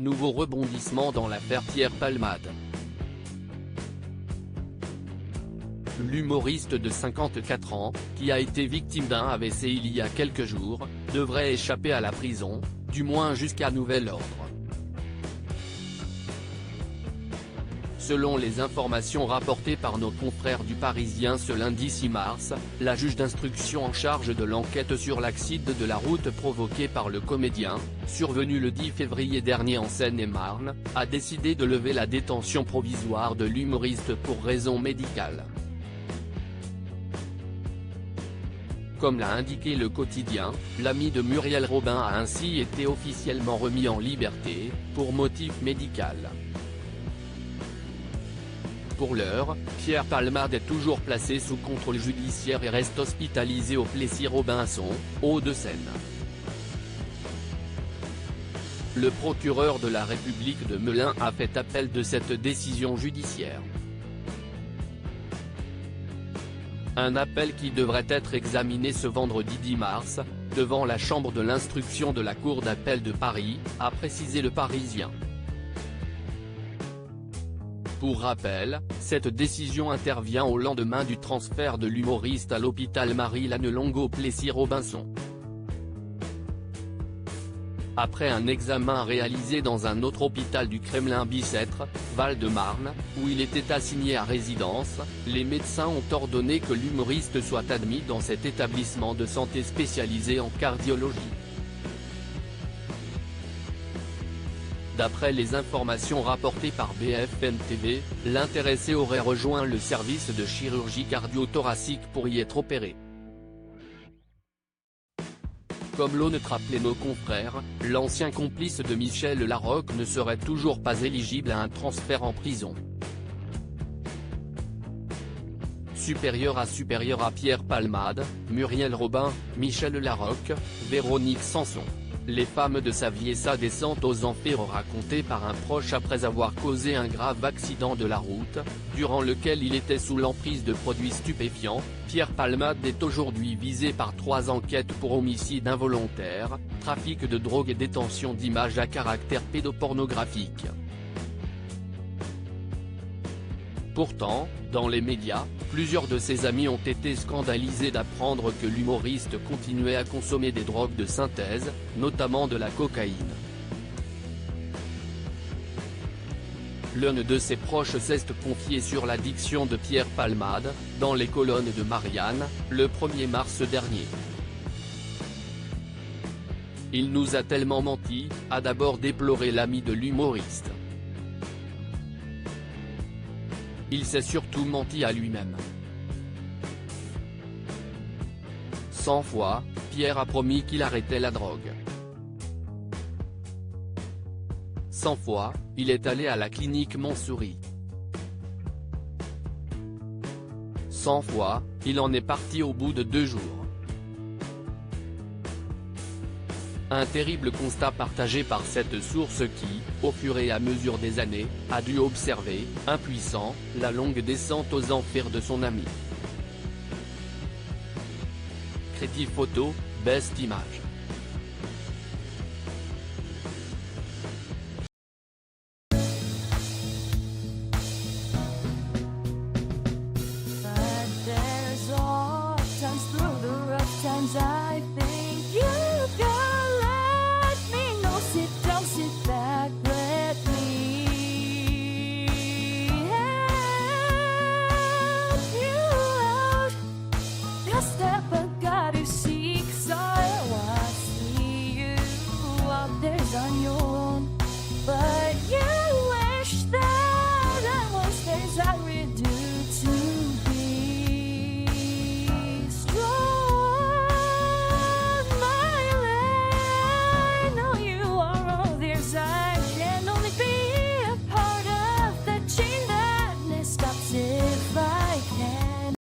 Nouveau rebondissement dans l'affaire Pierre Palmade. L'humoriste de 54 ans, qui a été victime d'un AVC il y a quelques jours, devrait échapper à la prison, du moins jusqu'à nouvel ordre. Selon les informations rapportées par nos confrères du Parisien ce lundi 6 mars, la juge d'instruction en charge de l'enquête sur l'accident de la route provoqué par le comédien, survenu le 10 février dernier en Seine-et-Marne, a décidé de lever la détention provisoire de l'humoriste pour raison médicale. Comme l'a indiqué le quotidien, l'ami de Muriel Robin a ainsi été officiellement remis en liberté, pour motif médical. Pour l'heure, Pierre Palmade est toujours placé sous contrôle judiciaire et reste hospitalisé au Plessis-Robinson, Hauts-de-Seine. Le procureur de la République de Melun a fait appel de cette décision judiciaire. Un appel qui devrait être examiné ce vendredi 10 mars, devant la chambre de l'instruction de la Cour d'appel de Paris, a précisé le Parisien. Pour rappel, cette décision intervient au lendemain du transfert de l'humoriste à l'hôpital Marie-Lannelongue au Plessis-Robinson. Après un examen réalisé dans un autre hôpital du Kremlin-Bicêtre, Val-de-Marne, où il était assigné à résidence, les médecins ont ordonné que l'humoriste soit admis dans cet établissement de santé spécialisé en cardiologie. D'après les informations rapportées par BFM TV, l'intéressé aurait rejoint le service de chirurgie cardio-thoracique pour y être opéré. Comme l'ont rappelé nos confrères, l'ancien complice de Michel Larocque ne serait toujours pas éligible à un transfert en prison. Supérieur à Pierre Palmade, Muriel Robin, Michel Larocque, Véronique Sanson. Les femmes de sa vie et sa descente aux enfers racontées par un proche après avoir causé un grave accident de la route, durant lequel il était sous l'emprise de produits stupéfiants. Pierre Palmade est aujourd'hui visé par 3 enquêtes pour homicide involontaire, trafic de drogue et détention d'images à caractère pédopornographique. Pourtant, dans les médias, plusieurs de ses amis ont été scandalisés d'apprendre que l'humoriste continuait à consommer des drogues de synthèse, notamment de la cocaïne. L'un de ses proches s'est confié sur l'addiction de Pierre Palmade, dans les colonnes de Marianne, le 1er mars dernier. Il nous a tellement menti, a d'abord déploré l'ami de l'humoriste. Il s'est surtout menti à lui-même. 100 fois, Pierre a promis qu'il arrêtait la drogue. 100 fois, il est allé à la clinique Montsouris. 100 fois, il en est parti au bout de 2 jours. Un terrible constat partagé par cette source qui, au fur et à mesure des années, a dû observer, impuissant, la longue descente aux enfers de son ami. Crédit photo, Best Image.